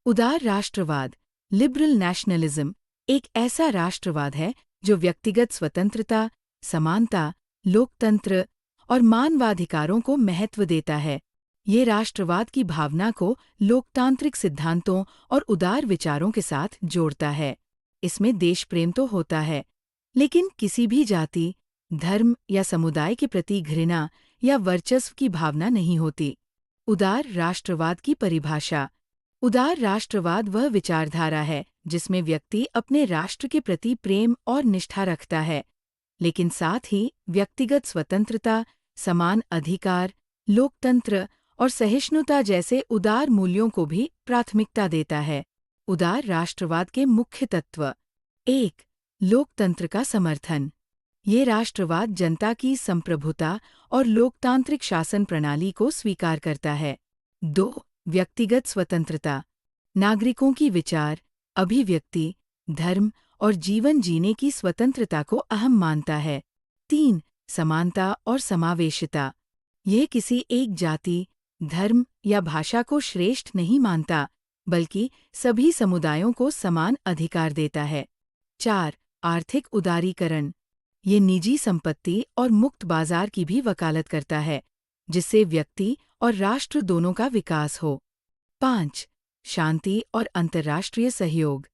उदार राष्ट्रवाद, liberal nationalism, एक ऐसा राष्ट्रवाद है जो व्यक्तिगत स्वतंत्रता, समानता, लोकतंत्र और मानवाधिकारों को महत्व देता है। ये राष्ट्रवाद की भावना को लोकतांत्रिक सिद्धांतों और उदार विचारों के साथ जोड़ता है। इसमें देश प्रेम तो होता है, लेकिन किसी भी जाति, धर्म या समुदाय के प्रति घृणा या वर्चस्व की भावना नहीं होती। उदार राष्ट्रवाद की परिभाषा। उदार राष्ट्रवाद वह विचारधारा है जिसमें व्यक्ति अपने राष्ट्र के प्रति प्रेम और निष्ठा रखता है, लेकिन साथ ही व्यक्तिगत स्वतंत्रता, समान अधिकार, लोकतंत्र और सहिष्णुता जैसे उदार मूल्यों को भी प्राथमिकता देता है। उदार राष्ट्रवाद के मुख्य तत्व। 1. लोकतंत्र का समर्थन। ये राष्ट्रवाद जनता की संप्रभुता और लोकतांत्रिक शासन प्रणाली को स्वीकार करता है। 2. व्यक्तिगत स्वतंत्रता। नागरिकों की विचार, अभिव्यक्ति, धर्म और जीवन जीने की स्वतंत्रता को अहम मानता है। 3. समानता और समावेशिता। यह किसी एक जाति, धर्म या भाषा को श्रेष्ठ नहीं मानता, बल्कि सभी समुदायों को समान अधिकार देता है। 4. आर्थिक उदारीकरण। ये निजी संपत्ति और मुक्त बाजार की भी वकालत करता है, जिससे व्यक्ति और राष्ट्र दोनों का विकास हो। 5. शांति और अंतर्राष्ट्रीय सहयोग।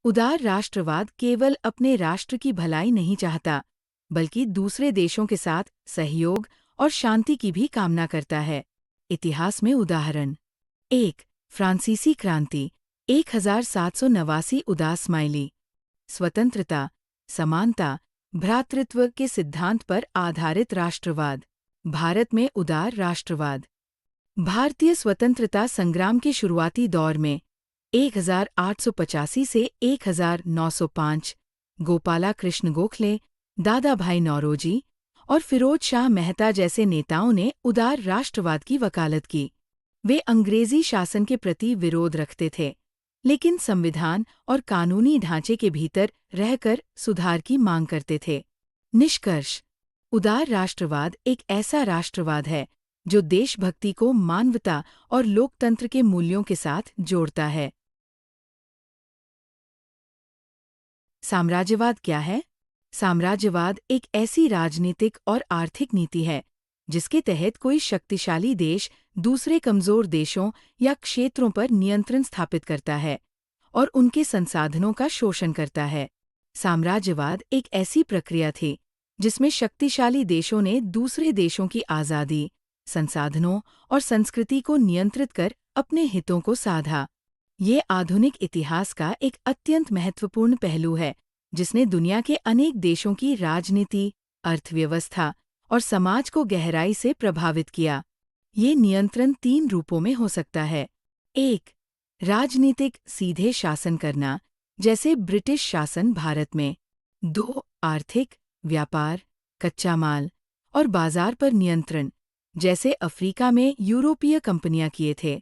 उदार राष्ट्रवाद केवल अपने राष्ट्र की भलाई नहीं चाहता, बल्कि दूसरे देशों के साथ सहयोग और शांति की भी कामना करता है। इतिहास में उदाहरण। 1. फ्रांसीसी क्रांति 1789 उदास स्माइली। स्वतंत्रता, समानता, भ्रातृत्व के सिद्धांत पर आधारित राष्ट्रवाद। भारत में उदार राष्ट्रवाद। भारतीय स्वतंत्रता संग्राम के शुरुआती दौर में 1885 से 1905 गोपाला कृष्ण गोखले, दादा भाई नौरोजी और फिरोज शाह मेहता जैसे नेताओं ने उदार राष्ट्रवाद की वकालत की। वे अंग्रेजी शासन के प्रति विरोध रखते थे, लेकिन संविधान और कानूनी ढांचे के भीतर रहकर सुधार की मांग करते थे। निष्कर्ष। उदार राष्ट्रवाद एक ऐसा राष्ट्रवाद है जो देशभक्ति को मानवता और लोकतंत्र के मूल्यों के साथ जोड़ता है। साम्राज्यवाद क्या है? साम्राज्यवाद एक ऐसी राजनीतिक और आर्थिक नीति है जिसके तहत कोई शक्तिशाली देश दूसरे कमजोर देशों या क्षेत्रों पर नियंत्रण स्थापित करता है और उनके संसाधनों का शोषण करता है। साम्राज्यवाद एक ऐसी प्रक्रिया थी जिसमें शक्तिशाली देशों ने दूसरे देशों की आज़ादी, संसाधनों और संस्कृति को नियंत्रित कर अपने हितों को साधा। ये आधुनिक इतिहास का एक अत्यंत महत्वपूर्ण पहलू है जिसने दुनिया के अनेक देशों की राजनीति, अर्थव्यवस्था और समाज को गहराई से प्रभावित किया। ये नियंत्रण 3 रूपों में हो सकता है। 1. राजनीतिक सीधे शासन करना, जैसे ब्रिटिश शासन भारत में। 2. आर्थिक, व्यापार, कच्चा माल और बाजार पर नियंत्रण, जैसे अफ्रीका में यूरोपीय कंपनियां किए थे।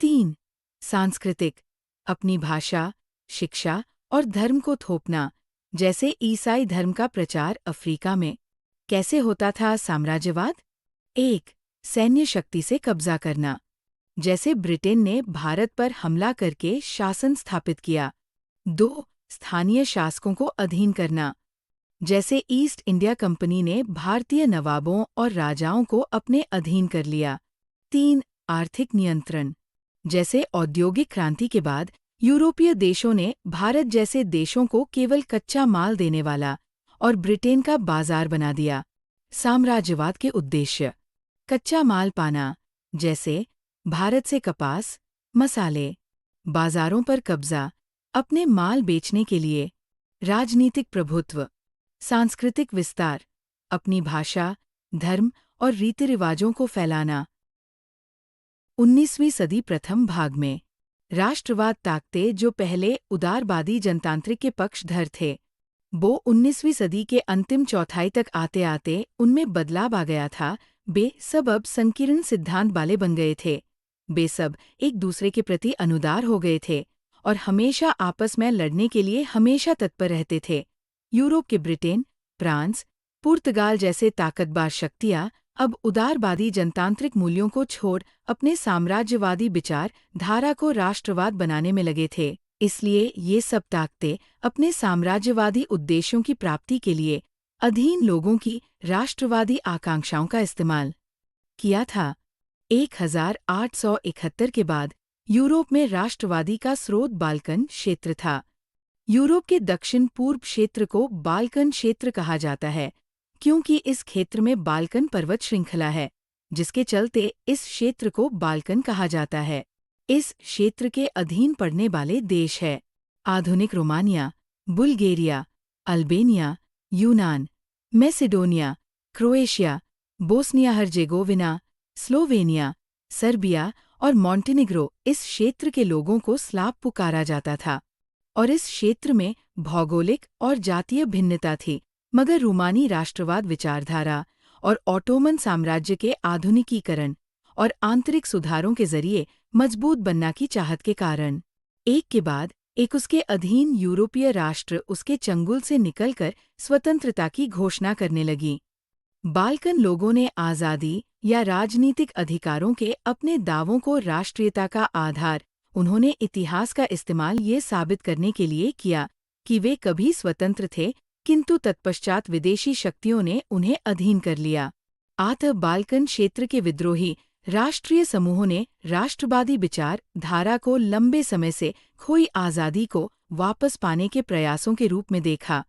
3. सांस्कृतिक, अपनी भाषा, शिक्षा और धर्म को थोपना, जैसे ईसाई धर्म का प्रचार अफ्रीका में। कैसे होता था साम्राज्यवाद? 1. सैन्य शक्ति से कब्जा करना, जैसे ब्रिटेन ने भारत पर हमला करके शासन स्थापित किया। 2. स्थानीय शासकों को अधीन करना, जैसे ईस्ट इंडिया कंपनी ने भारतीय नवाबों और राजाओं को अपने अधीन कर लिया। 3. आर्थिक नियंत्रण, जैसे औद्योगिक क्रांति के बाद यूरोपीय देशों ने भारत जैसे देशों को केवल कच्चा माल देने वाला और ब्रिटेन का बाजार बना दिया। साम्राज्यवाद के उद्देश्य। कच्चा माल पाना, जैसे भारत से कपास, मसाले। बाजारों पर कब्जा, अपने माल बेचने के लिए। राजनीतिक प्रभुत्व। सांस्कृतिक विस्तार, अपनी भाषा, धर्म और रीति रिवाजों को फैलाना। 19वीं सदी प्रथम भाग में राष्ट्रवाद ताकतें जो पहले उदारवादी जनतांत्रिक के पक्षधर थे, वो 19वीं सदी के अंतिम चौथाई तक आते आते उनमें बदलाव आ गया था। वे सब अब संकीर्ण सिद्धांत वाले बन गए थे। वे सब एक दूसरे के प्रति अनुदार हो गए थे और हमेशा आपस में लड़ने के लिए हमेशा तत्पर रहते थे। यूरोप के ब्रिटेन, फ्रांस, पुर्तगाल जैसे ताकतवर शक्तियाँ अब उदारवादी जनतांत्रिक मूल्यों को छोड़ अपने साम्राज्यवादी विचार धारा को राष्ट्रवाद बनाने में लगे थे। इसलिए ये सब ताकतें अपने साम्राज्यवादी उद्देश्यों की प्राप्ति के लिए अधीन लोगों की राष्ट्रवादी आकांक्षाओं का इस्तेमाल किया था। 1871 के बाद यूरोप में राष्ट्रवादी का स्रोत बाल्कन क्षेत्र था। यूरोप के दक्षिण पूर्व क्षेत्र को बाल्कन क्षेत्र कहा जाता है, क्योंकि इस क्षेत्र में बाल्कन पर्वत श्रृंखला है, जिसके चलते इस क्षेत्र को बाल्कन कहा जाता है। इस क्षेत्र के अधीन पड़ने वाले देश है आधुनिक रोमानिया, बुल्गारिया, अल्बेनिया, यूनान, Macedonia, Croatia, Bosnia Herzegovina, Slovenia, Serbia और मॉन्टेनिग्रो। इस क्षेत्र के लोगों को स्लाव पुकारा जाता था और इस क्षेत्र में भौगोलिक और जातीय भिन्नता थी, मगर रूमानी राष्ट्रवाद विचारधारा और ऑटोमन साम्राज्य के आधुनिकीकरण और आंतरिक सुधारों के जरिए मजबूत बनना की चाहत के कारण एक के बाद एक उसके अधीन यूरोपीय राष्ट्र उसके चंगुल से निकलकर स्वतंत्रता की घोषणा करने लगी। बाल्कन लोगों ने आज़ादी या राजनीतिक अधिकारों के अपने दावों को राष्ट्रीयता का आधार उन्होंने इतिहास का इस्तेमाल ये साबित करने के लिए किया कि वे कभी स्वतंत्र थे, किंतु तत्पश्चात विदेशी शक्तियों ने उन्हें अधीन कर लिया। बाल्कन क्षेत्र के विद्रोही राष्ट्रीय समूहों ने राष्ट्रवादी विचार धारा को लंबे समय से खोई आज़ादी को वापस पाने के प्रयासों के रूप में देखा।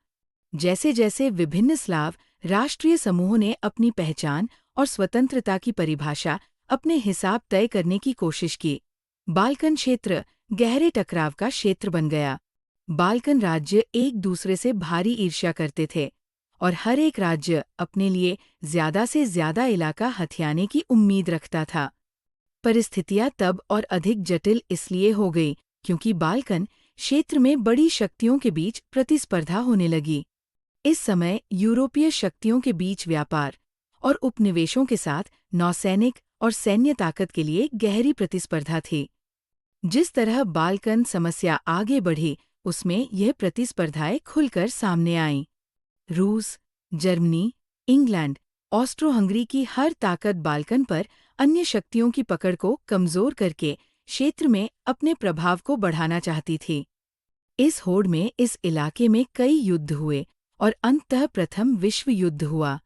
जैसे जैसे विभिन्न स्लाव राष्ट्रीय समूहों ने अपनी पहचान और स्वतंत्रता की परिभाषा अपने हिसाब तय करने की कोशिश की, बाल्कन क्षेत्र गहरे टकराव का क्षेत्र बन गया। बाल्कन राज्य एक दूसरे से भारी ईर्ष्या करते थे और हर एक राज्य अपने लिए ज्यादा से ज्यादा इलाका हथियाने की उम्मीद रखता था। परिस्थितियां तब और अधिक जटिल इसलिए हो गई क्योंकि बाल्कन क्षेत्र में बड़ी शक्तियों के बीच प्रतिस्पर्धा होने लगी। इस समय यूरोपीय शक्तियों के बीच व्यापार और उपनिवेशों के साथ नौसैनिक और सैन्य ताकत के लिए गहरी प्रतिस्पर्धा थी। जिस तरह बाल्कन समस्या आगे बढ़ी, उसमें यह प्रतिस्पर्धाएं खुलकर सामने आईं। रूस, जर्मनी, इंग्लैंड, ऑस्ट्रो-हंगरी की हर ताकत बाल्कन पर अन्य शक्तियों की पकड़ को कमजोर करके क्षेत्र में अपने प्रभाव को बढ़ाना चाहती थी। इस होड़ में इस इलाके में कई युद्ध हुए और अंततः प्रथम विश्व युद्ध हुआ।